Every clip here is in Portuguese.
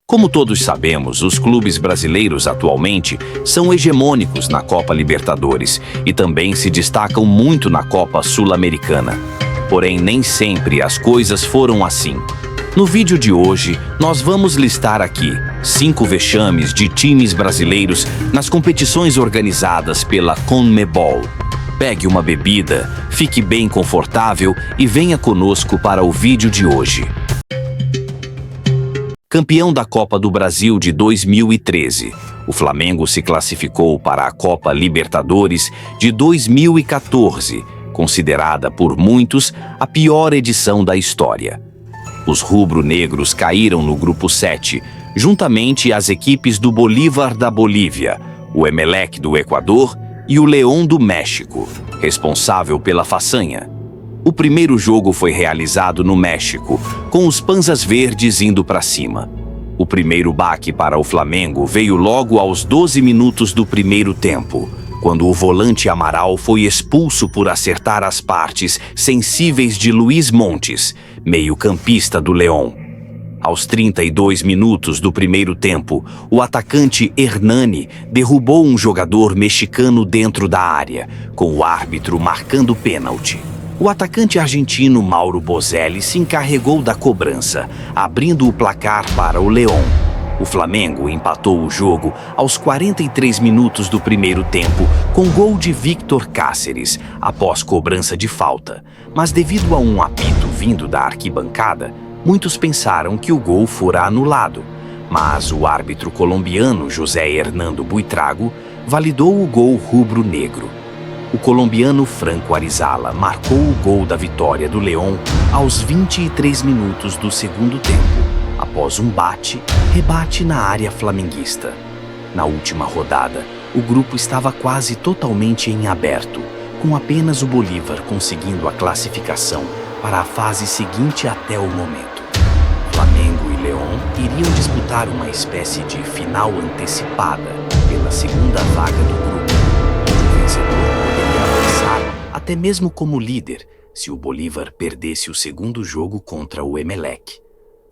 Como todos sabemos, os clubes brasileiros atualmente são hegemônicos na Copa Libertadores e também se destacam muito na Copa Sul-Americana. Porém, nem sempre as coisas foram assim. No vídeo de hoje, nós vamos listar aqui 5 vexames de times brasileiros nas competições organizadas pela CONMEBOL. Pegue uma bebida, fique bem confortável e venha conosco para o vídeo de hoje. Campeão da Copa do Brasil de 2013, o Flamengo se classificou para a Copa Libertadores de 2014, considerada por muitos a pior edição da história. Os rubro-negros caíram no grupo 7, juntamente às equipes do Bolívar da Bolívia, o Emelec do Equador e o León do México, responsável pela façanha. O primeiro jogo foi realizado no México, com os Panzas Verdes indo para cima. O primeiro baque para o Flamengo veio logo aos 12 minutos do primeiro tempo, quando o volante Amaral foi expulso por acertar as partes sensíveis de Luiz Montes, meio-campista do León. Aos 32 minutos do primeiro tempo, o atacante Hernani derrubou um jogador mexicano dentro da área, com o árbitro marcando pênalti. O atacante argentino Mauro Bozelli se encarregou da cobrança, abrindo o placar para o León. O Flamengo empatou o jogo aos 43 minutos do primeiro tempo com gol de Victor Cáceres, após cobrança de falta. Mas devido a um apito vindo da arquibancada, muitos pensaram que o gol fora anulado. Mas o árbitro colombiano José Hernando Buitrago validou o gol rubro-negro. O colombiano Franco Arizala marcou o gol da vitória do León aos 23 minutos do segundo tempo, após um bate-rebate na área flamenguista. Na última rodada, o grupo estava quase totalmente em aberto, com apenas o Bolívar conseguindo a classificação para a fase seguinte até o momento. Flamengo e León iriam disputar uma espécie de final antecipada pela segunda vaga do grupo. O vencedor até mesmo como líder, se o Bolívar perdesse o segundo jogo contra o Emelec.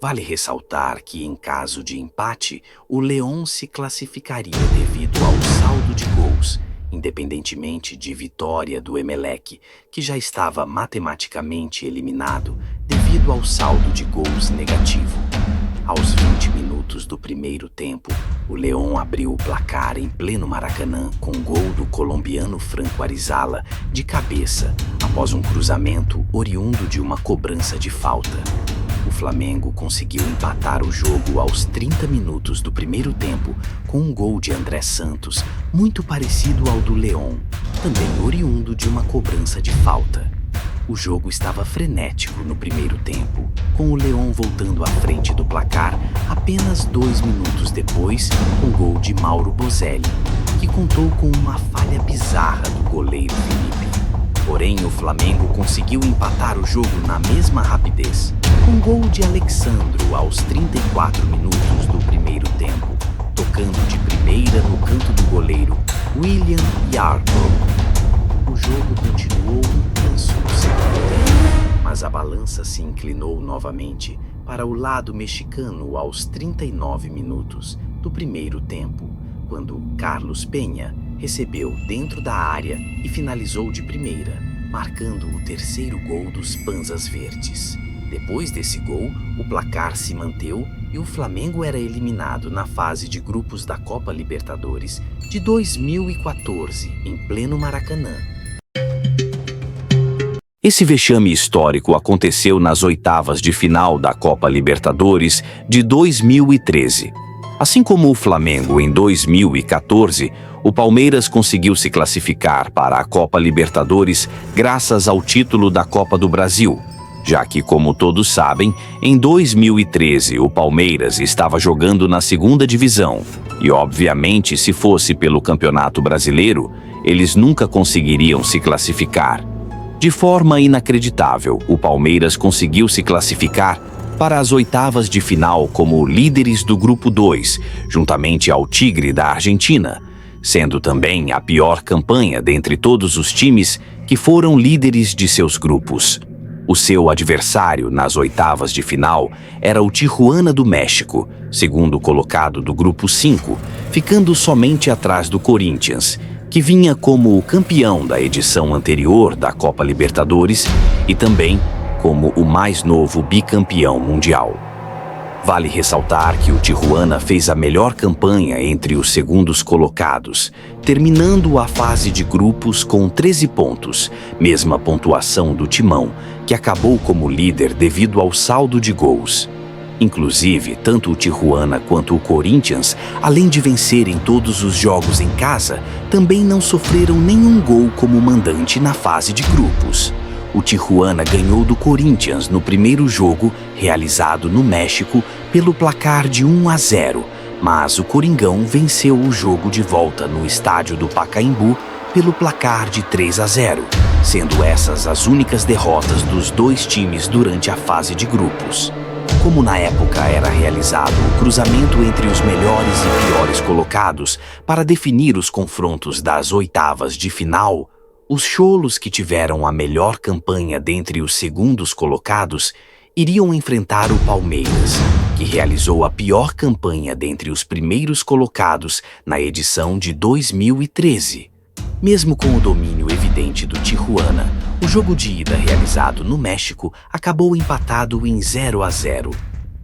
Vale ressaltar que, em caso de empate, o León se classificaria devido ao saldo de gols, independentemente de vitória do Emelec, que já estava matematicamente eliminado devido ao saldo de gols negativo. Aos 20 minutos do primeiro tempo, o León abriu o placar em pleno Maracanã com gol do colombiano Franco Arizala de cabeça, após um cruzamento oriundo de uma cobrança de falta. O Flamengo conseguiu empatar o jogo aos 30 minutos do primeiro tempo com um gol de André Santos, muito parecido ao do León, também oriundo de uma cobrança de falta. O jogo estava frenético no primeiro tempo, com o León voltando à frente do placar apenas 2 minutos depois, com gol de Mauro Bozelli, que contou com uma falha bizarra do goleiro Felipe. Porém, o Flamengo conseguiu empatar o jogo na mesma rapidez, com gol de Alexandro aos 34 minutos do primeiro tempo, tocando de primeira no canto do goleiro William Yarbrough. O jogo continuou intenso no segundo tempo, mas a balança se inclinou novamente para o lado mexicano aos 39 minutos do primeiro tempo, quando Carlos Penha recebeu dentro da área e finalizou de primeira, marcando o terceiro gol dos Panzas Verdes. Depois desse gol, o placar se manteve e o Flamengo era eliminado na fase de grupos da Copa Libertadores de 2014, em pleno Maracanã. Esse vexame histórico aconteceu nas oitavas de final da Copa Libertadores de 2013. Assim como o Flamengo em 2014, o Palmeiras conseguiu se classificar para a Copa Libertadores graças ao título da Copa do Brasil, já que, como todos sabem, em 2013 o Palmeiras estava jogando na segunda divisão e, obviamente, se fosse pelo Campeonato Brasileiro, eles nunca conseguiriam se classificar. De forma inacreditável, o Palmeiras conseguiu se classificar para as oitavas de final como líderes do Grupo 2, juntamente ao Tigre da Argentina, sendo também a pior campanha dentre todos os times que foram líderes de seus grupos. O seu adversário nas oitavas de final era o Tijuana do México, segundo colocado do grupo 5, ficando somente atrás do Corinthians, que vinha como o campeão da edição anterior da Copa Libertadores e também como o mais novo bicampeão mundial. Vale ressaltar que o Tijuana fez a melhor campanha entre os segundos colocados, terminando a fase de grupos com 13 pontos, mesma pontuação do Timão, que acabou como líder devido ao saldo de gols. Inclusive, tanto o Tijuana quanto o Corinthians, além de vencerem todos os jogos em casa, também não sofreram nenhum gol como mandante na fase de grupos. O Tijuana ganhou do Corinthians no primeiro jogo, realizado no México, pelo placar de 1-0, mas o Coringão venceu o jogo de volta no estádio do Pacaembu pelo placar de 3-0, sendo essas as únicas derrotas dos dois times durante a fase de grupos. Como na época era realizado o cruzamento entre os melhores e piores colocados para definir os confrontos das oitavas de final, os cholos que tiveram a melhor campanha dentre os segundos colocados iriam enfrentar o Palmeiras, que realizou a pior campanha dentre os primeiros colocados na edição de 2013. Mesmo com o domínio evidente do Tijuana, o jogo de ida realizado no México acabou empatado em 0-0.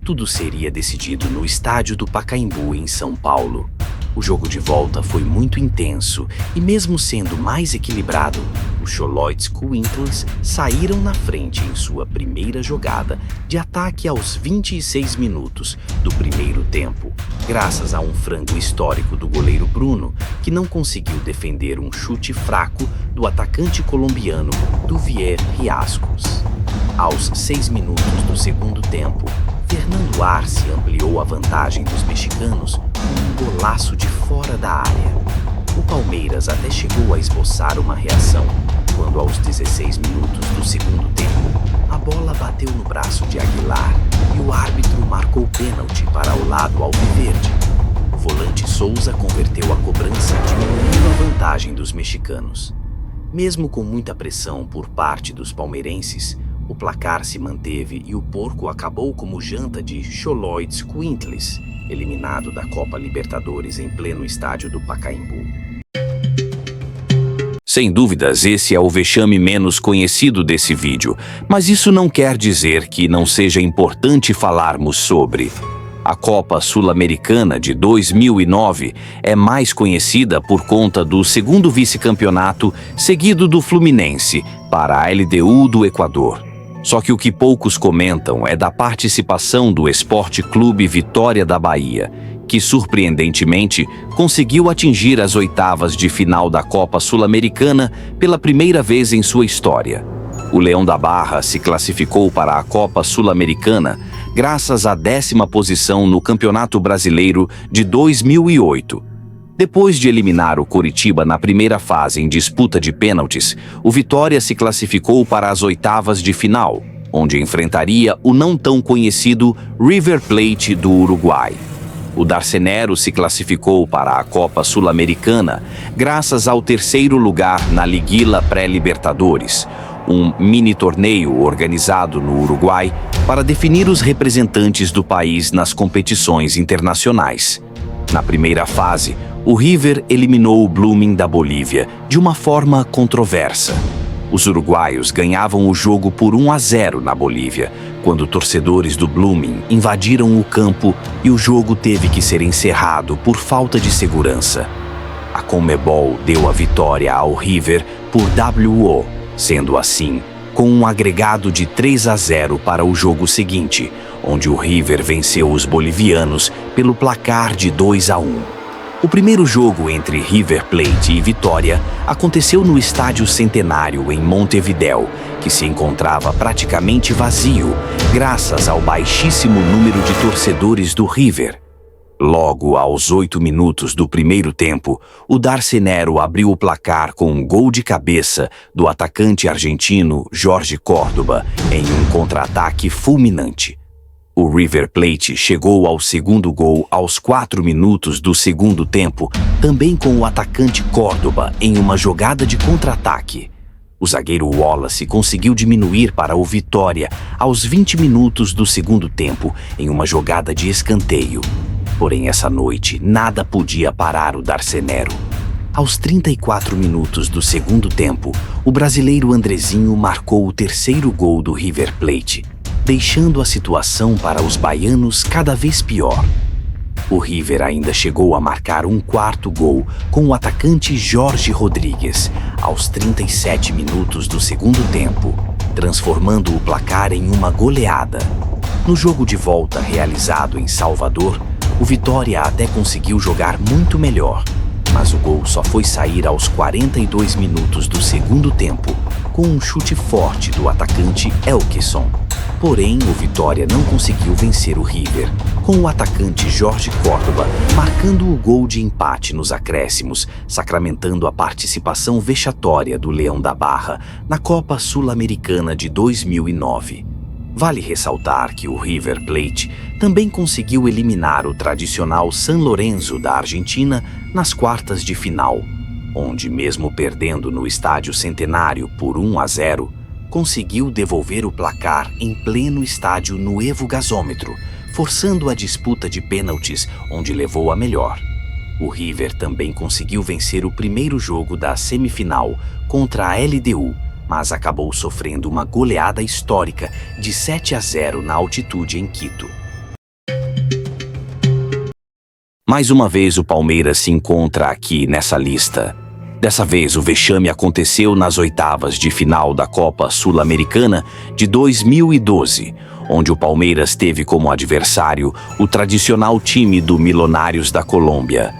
Tudo seria decidido no estádio do Pacaembu, em São Paulo. O jogo de volta foi muito intenso e, mesmo sendo mais equilibrado, os Xolóides Corinthians saíram na frente em sua primeira jogada de ataque aos 26 minutos do primeiro tempo, graças a um frango histórico do goleiro Bruno, que não conseguiu defender um chute fraco do atacante colombiano Duvier Riascos. Aos 6 minutos do segundo tempo, Fernando Arce ampliou a vantagem dos mexicanos com um golaço de fora da área. O Palmeiras até chegou a esboçar uma reação, quando aos 16 minutos do segundo tempo, a bola bateu no braço de Aguilar e o árbitro marcou pênalti para o lado alviverde. O volante Souza converteu a cobrança, diminuindo a vantagem dos mexicanos. Mesmo com muita pressão por parte dos palmeirenses, o placar se manteve e o porco acabou como janta de Xolóides Corinthians, eliminado da Copa Libertadores em pleno estádio do Pacaembu. Sem dúvidas, esse é o vexame menos conhecido desse vídeo, mas isso não quer dizer que não seja importante falarmos sobre. A Copa Sul-Americana de 2009 é mais conhecida por conta do segundo vice-campeonato seguido do Fluminense para a LDU do Equador. Só que o que poucos comentam é da participação do Esporte Clube Vitória da Bahia, que surpreendentemente conseguiu atingir as oitavas de final da Copa Sul-Americana pela primeira vez em sua história. O Leão da Barra se classificou para a Copa Sul-Americana graças à 10ª posição no Campeonato Brasileiro de 2008. Depois de eliminar o Coritiba na primeira fase em disputa de pênaltis, o Vitória se classificou para as oitavas de final, onde enfrentaria o não tão conhecido River Plate do Uruguai. O Darcenero se classificou para a Copa Sul-Americana graças ao 3º lugar na Liguilla Pré-Libertadores, um mini-torneio organizado no Uruguai para definir os representantes do país nas competições internacionais. Na primeira fase, o River eliminou o Blooming da Bolívia de uma forma controversa. Os uruguaios ganhavam o jogo por 1-0 na Bolívia, quando torcedores do Blooming invadiram o campo e o jogo teve que ser encerrado por falta de segurança. A Conmebol deu a vitória ao River por WO, sendo assim, com um agregado de 3-0 para o jogo seguinte, onde o River venceu os bolivianos pelo placar de 2-1. O primeiro jogo entre River Plate e Vitória aconteceu no Estádio Centenário em Montevidéu, que se encontrava praticamente vazio, graças ao baixíssimo número de torcedores do River. Logo aos 8 minutos do primeiro tempo, o Darcenero abriu o placar com um gol de cabeça do atacante argentino Jorge Córdoba em um contra-ataque fulminante. O River Plate chegou ao segundo gol aos 4 minutos do segundo tempo, também com o atacante Córdoba em uma jogada de contra-ataque. O zagueiro Wallace conseguiu diminuir para o Vitória aos 20 minutos do segundo tempo em uma jogada de escanteio. Porém, essa noite, nada podia parar o Darcenero. Aos 34 minutos do segundo tempo, o brasileiro Andrezinho marcou o terceiro gol do River Plate, deixando a situação para os baianos cada vez pior. O River ainda chegou a marcar um quarto gol com o atacante Jorge Rodrigues, aos 37 minutos do segundo tempo, transformando o placar em uma goleada. No jogo de volta realizado em Salvador, o Vitória até conseguiu jogar muito melhor, mas o gol só foi sair aos 42 minutos do segundo tempo, com um chute forte do atacante Elkeson. Porém, o Vitória não conseguiu vencer o River, com o atacante Jorge Córdoba marcando o gol de empate nos acréscimos, sacramentando a participação vexatória do Leão da Barra na Copa Sul-Americana de 2009. Vale ressaltar que o River Plate também conseguiu eliminar o tradicional San Lorenzo da Argentina nas quartas de final, onde, mesmo perdendo no Estádio Centenário por 1-0, conseguiu devolver o placar em pleno estádio no Evo Gasômetro, forçando a disputa de pênaltis, onde levou a melhor. O River também conseguiu vencer o primeiro jogo da semifinal contra a LDU, mas acabou sofrendo uma goleada histórica de 7-0 na altitude em Quito. Mais uma vez o Palmeiras se encontra aqui nessa lista. Dessa vez, o vexame aconteceu nas oitavas de final da Copa Sul-Americana de 2012, onde o Palmeiras teve como adversário o tradicional time do Milionários da Colômbia.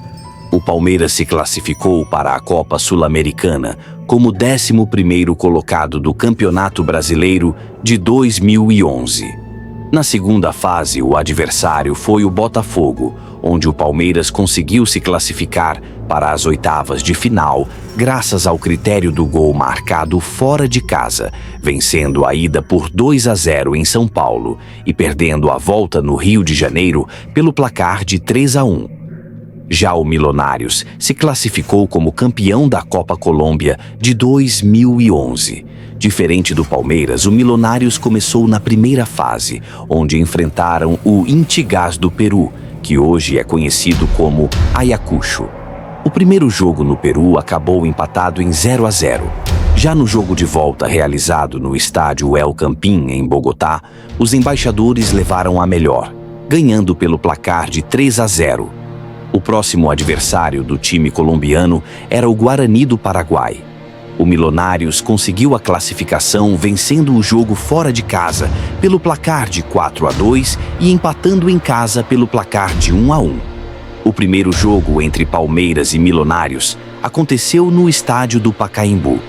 O Palmeiras se classificou para a Copa Sul-Americana como 11º colocado do Campeonato Brasileiro de 2011. Na segunda fase, o adversário foi o Botafogo, onde o Palmeiras conseguiu se classificar para as oitavas de final graças ao critério do gol marcado fora de casa, vencendo a ida por 2-0 em São Paulo e perdendo a volta no Rio de Janeiro pelo placar de 3-1. Já o Milionários se classificou como campeão da Copa Colômbia de 2011. Diferente do Palmeiras, o Milionários começou na primeira fase, onde enfrentaram o Intigás do Peru, que hoje é conhecido como Ayacucho. O primeiro jogo no Peru acabou empatado em 0-0. Já no jogo de volta realizado no estádio El Campín, em Bogotá, os embaixadores levaram a melhor, ganhando pelo placar de 3-0. O próximo adversário do time colombiano era o Guarani do Paraguai. O Milionários conseguiu a classificação vencendo o jogo fora de casa pelo placar de 4-2 e empatando em casa pelo placar de 1-1. O primeiro jogo entre Palmeiras e Milionários aconteceu no estádio do Pacaembu.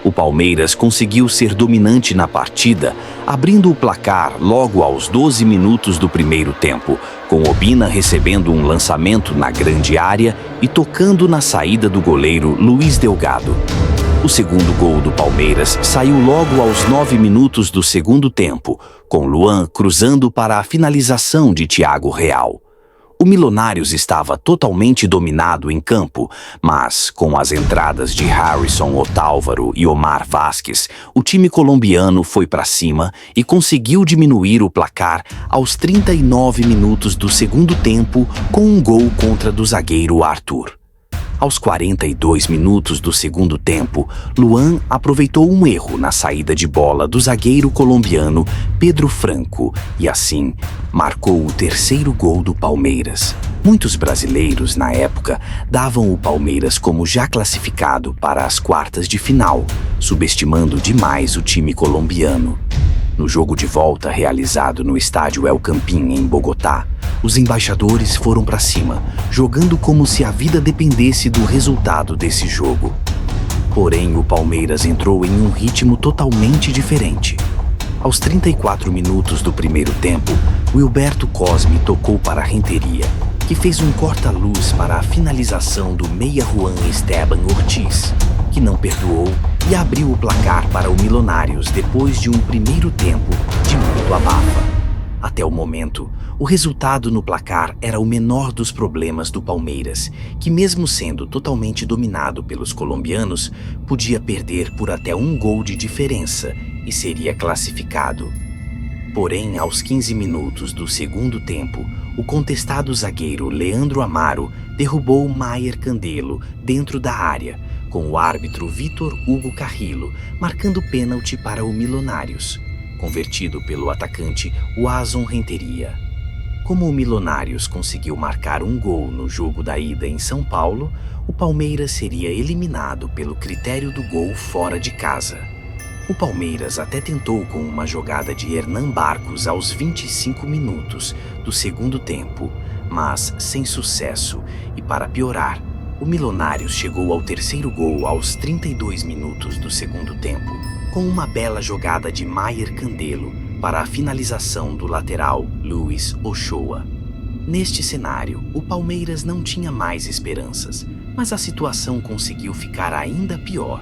O Palmeiras conseguiu ser dominante na partida, abrindo o placar logo aos 12 minutos do primeiro tempo, com Obina recebendo um lançamento na grande área e tocando na saída do goleiro Luiz Delgado. O segundo gol do Palmeiras saiu logo aos 9 minutos do segundo tempo, com Luan cruzando para a finalização de Thiago Real. O Milionários estava totalmente dominado em campo, mas, com as entradas de Harrison Otálvaro e Omar Vázquez, o time colombiano foi para cima e conseguiu diminuir o placar aos 39 minutos do segundo tempo com um gol contra do zagueiro Arthur. Aos 42 minutos do segundo tempo, Luan aproveitou um erro na saída de bola do zagueiro colombiano Pedro Franco e, assim, marcou o terceiro gol do Palmeiras. Muitos brasileiros, na época, davam o Palmeiras como já classificado para as quartas de final, subestimando demais o time colombiano. No jogo de volta realizado no estádio El Campín, em Bogotá, os embaixadores foram para cima, jogando como se a vida dependesse do resultado desse jogo. Porém, o Palmeiras entrou em um ritmo totalmente diferente. Aos 34 minutos do primeiro tempo, Wilberto Cosme tocou para Renteria, que fez um corta-luz para a finalização do meia Juan Esteban Ortiz, que não perdoou e abriu o placar para o Milionários depois de um primeiro tempo de muito abafa. Até o momento, o resultado no placar era o menor dos problemas do Palmeiras, que mesmo sendo totalmente dominado pelos colombianos, podia perder por até um gol de diferença e seria classificado. Porém, aos 15 minutos do segundo tempo, o contestado zagueiro Leandro Amaro derrubou Maier Candelo dentro da área, com o árbitro Vitor Hugo Carrillo marcando pênalti para o Milionários, convertido pelo atacante Wasson Renteria. Como o Milionários conseguiu marcar um gol no jogo da ida em São Paulo, o Palmeiras seria eliminado pelo critério do gol fora de casa. O Palmeiras até tentou com uma jogada de Hernan Barcos aos 25 minutos do segundo tempo, mas sem sucesso e, para piorar, o Milionários chegou ao terceiro gol aos 32 minutos do segundo tempo, com uma bela jogada de Maier Candelo para a finalização do lateral Luiz Ochoa. Neste cenário, o Palmeiras não tinha mais esperanças, mas a situação conseguiu ficar ainda pior,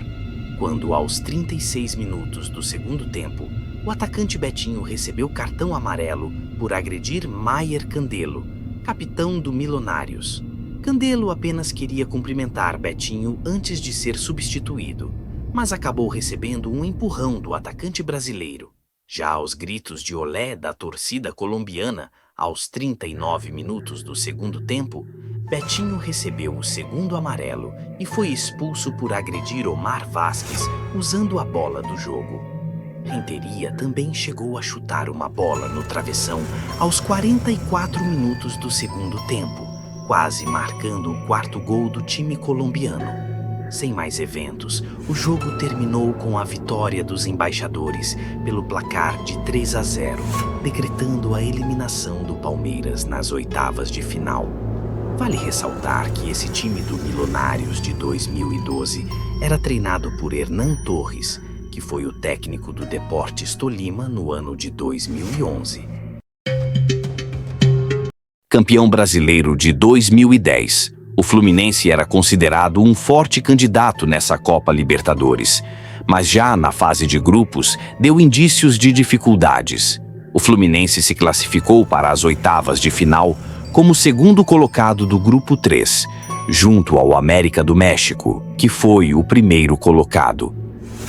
quando aos 36 minutos do segundo tempo, o atacante Betinho recebeu cartão amarelo por agredir Maier Candelo, capitão do Milionários. Candelo apenas queria cumprimentar Betinho antes de ser substituído, mas acabou recebendo um empurrão do atacante brasileiro. Já aos gritos de olé da torcida colombiana, aos 39 minutos do segundo tempo, Betinho recebeu o segundo amarelo e foi expulso por agredir Omar Vázquez usando a bola do jogo. Renteria também chegou a chutar uma bola no travessão aos 44 minutos do segundo tempo, quase marcando o quarto gol do time colombiano. Sem mais eventos, o jogo terminou com a vitória dos embaixadores pelo placar de 3-0, decretando a eliminação do Palmeiras nas oitavas de final. Vale ressaltar que esse time do Milionários de 2012 era treinado por Hernan Torres, que foi o técnico do Deportes Tolima no ano de 2011. Campeão brasileiro de 2010. O Fluminense era considerado um forte candidato nessa Copa Libertadores, mas já na fase de grupos deu indícios de dificuldades. O Fluminense se classificou para as oitavas de final como segundo colocado do Grupo 3, junto ao América do México, que foi o primeiro colocado.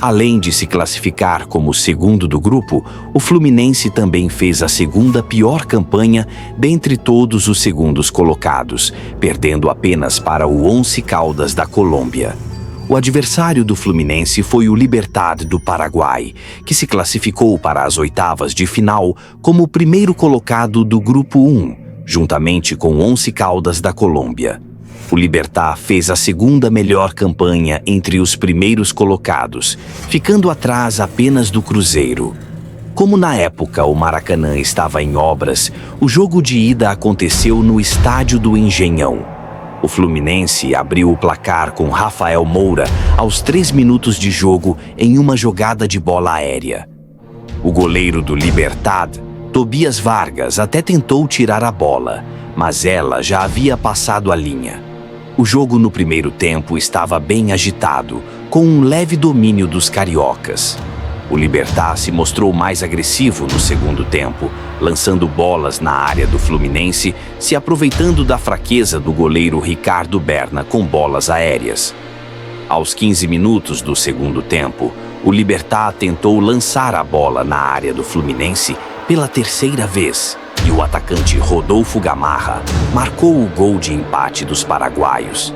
Além de se classificar como segundo do grupo, o Fluminense também fez a segunda pior campanha dentre todos os segundos colocados, perdendo apenas para o Once Caldas da Colômbia. O adversário do Fluminense foi o Libertad do Paraguai, que se classificou para as oitavas de final como o primeiro colocado do Grupo 1, juntamente com o Once Caldas da Colômbia. O Libertad fez a segunda melhor campanha entre os primeiros colocados, ficando atrás apenas do Cruzeiro. Como na época o Maracanã estava em obras, o jogo de ida aconteceu no Estádio do Engenhão. O Fluminense abriu o placar com Rafael Moura aos 3 minutos de jogo em uma jogada de bola aérea. O goleiro do Libertad, Tobias Vargas, até tentou tirar a bola, mas ela já havia passado a linha. O jogo no primeiro tempo estava bem agitado, com um leve domínio dos cariocas. O Libertad se mostrou mais agressivo no segundo tempo, lançando bolas na área do Fluminense, se aproveitando da fraqueza do goleiro Ricardo Berna com bolas aéreas. Aos 15 minutos do segundo tempo, o Libertad tentou lançar a bola na área do Fluminense pela terceira vez, e o atacante Rodolfo Gamarra marcou o gol de empate dos paraguaios.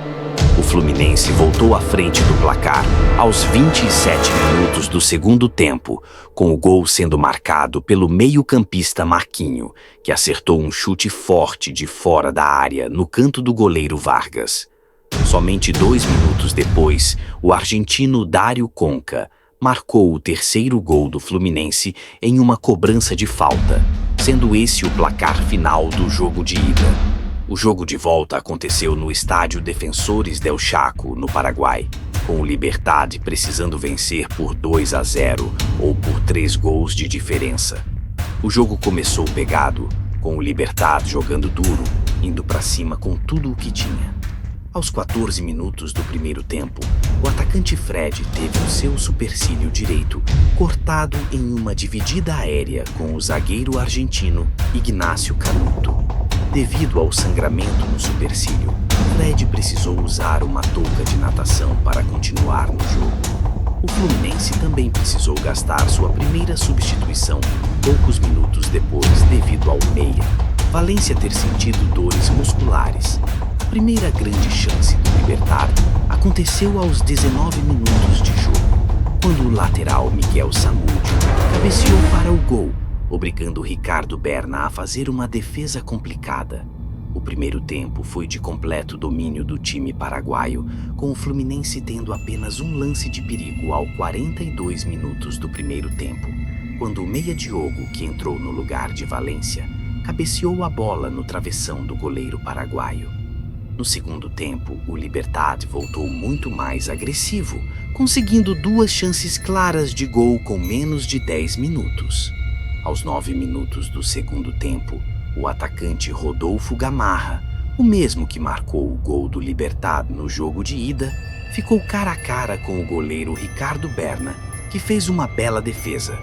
O Fluminense voltou à frente do placar aos 27 minutos do segundo tempo, com o gol sendo marcado pelo meio-campista Marquinho, que acertou um chute forte de fora da área no canto do goleiro Vargas. Somente 2 minutos depois, o argentino Dário Conca marcou o terceiro gol do Fluminense em uma cobrança de falta, sendo esse o placar final do jogo de ida. O jogo de volta aconteceu no estádio Defensores del Chaco, no Paraguai, com o Libertad precisando vencer por 2-0 ou por 3 gols de diferença. O jogo começou pegado, com o Libertad jogando duro, indo para cima com tudo o que tinha. Aos 14 minutos do primeiro tempo, o atacante Fred teve o seu supercílio direito cortado em uma dividida aérea com o zagueiro argentino Ignacio Canuto. Devido ao sangramento no supercílio, Fred precisou usar uma touca de natação para continuar no jogo. O Fluminense também precisou gastar sua primeira substituição poucos minutos depois devido ao meia Valência ter sentido dores musculares. A primeira grande chance do Libertad aconteceu aos 19 minutos de jogo, quando o lateral Miguel Samúdio cabeceou para o gol, obrigando Ricardo Berna a fazer uma defesa complicada. O primeiro tempo foi de completo domínio do time paraguaio, com o Fluminense tendo apenas um lance de perigo ao 42 minutos do primeiro tempo, quando o meia Diogo, que entrou no lugar de Valência, cabeceou a bola no travessão do goleiro paraguaio. No segundo tempo, o Libertad voltou muito mais agressivo, conseguindo 2 chances claras de gol com menos de 10 minutos. Aos 9 minutos do segundo tempo, o atacante Rodolfo Gamarra, o mesmo que marcou o gol do Libertad no jogo de ida, ficou cara a cara com o goleiro Ricardo Berna, que fez uma bela defesa.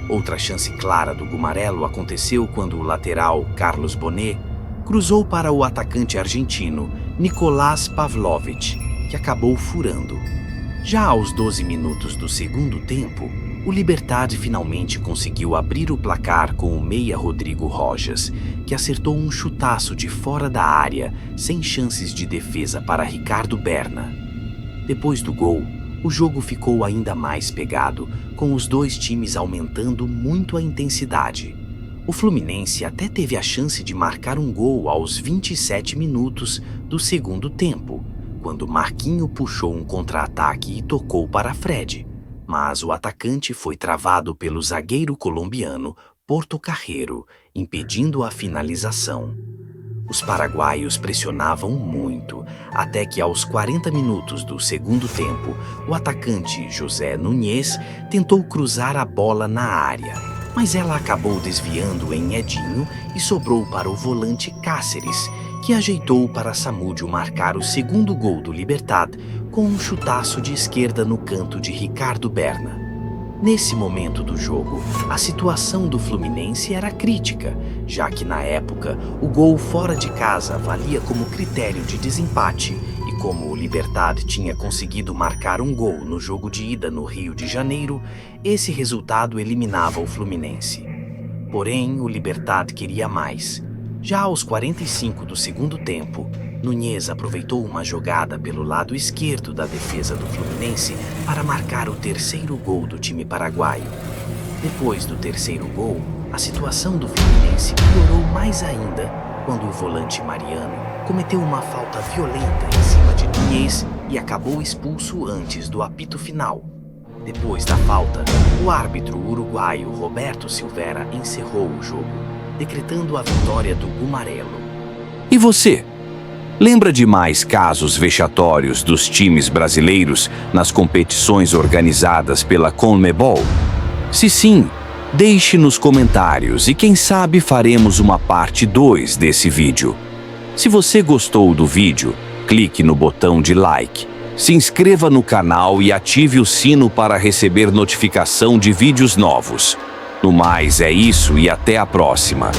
Outra chance clara do Gumarelo aconteceu quando o lateral Carlos Bonet cruzou para o atacante argentino Nicolás Pavlovich, que acabou furando. Já aos 12 minutos do segundo tempo, o Libertad finalmente conseguiu abrir o placar com o meia Rodrigo Rojas, que acertou um chutaço de fora da área, sem chances de defesa para Ricardo Berna. Depois do gol, o jogo ficou ainda mais pegado, com os dois times aumentando muito a intensidade. O Fluminense até teve a chance de marcar um gol aos 27 minutos do segundo tempo, quando Marquinho puxou um contra-ataque e tocou para Fred, mas o atacante foi travado pelo zagueiro colombiano Porto Carrero, impedindo a finalização. Os paraguaios pressionavam muito, até que aos 40 minutos do segundo tempo, o atacante José Nunes tentou cruzar a bola na área, mas ela acabou desviando em Edinho e sobrou para o volante Cáceres, que ajeitou para Samúdio marcar o segundo gol do Libertad com um chutaço de esquerda no canto de Ricardo Berna. Nesse momento do jogo, a situação do Fluminense era crítica, já que na época o gol fora de casa valia como critério de desempate e como o Libertad tinha conseguido marcar um gol no jogo de ida no Rio de Janeiro, esse resultado eliminava o Fluminense. Porém, o Libertad queria mais. Já aos 45 do segundo tempo, Nunes aproveitou uma jogada pelo lado esquerdo da defesa do Fluminense para marcar o terceiro gol do time paraguaio. Depois do terceiro gol, a situação do Fluminense piorou mais ainda quando o volante Mariano cometeu uma falta violenta em cima de Nunes e acabou expulso antes do apito final. Depois da falta, o árbitro uruguaio Roberto Silveira encerrou o jogo, decretando a vitória do Gumarelo. E você? Lembra de mais casos vexatórios dos times brasileiros nas competições organizadas pela CONMEBOL? Se sim, deixe nos comentários e quem sabe faremos uma parte 2 desse vídeo. Se você gostou do vídeo, clique no botão de like, se inscreva no canal e ative o sino para receber notificação de vídeos novos. No mais é isso e até a próxima.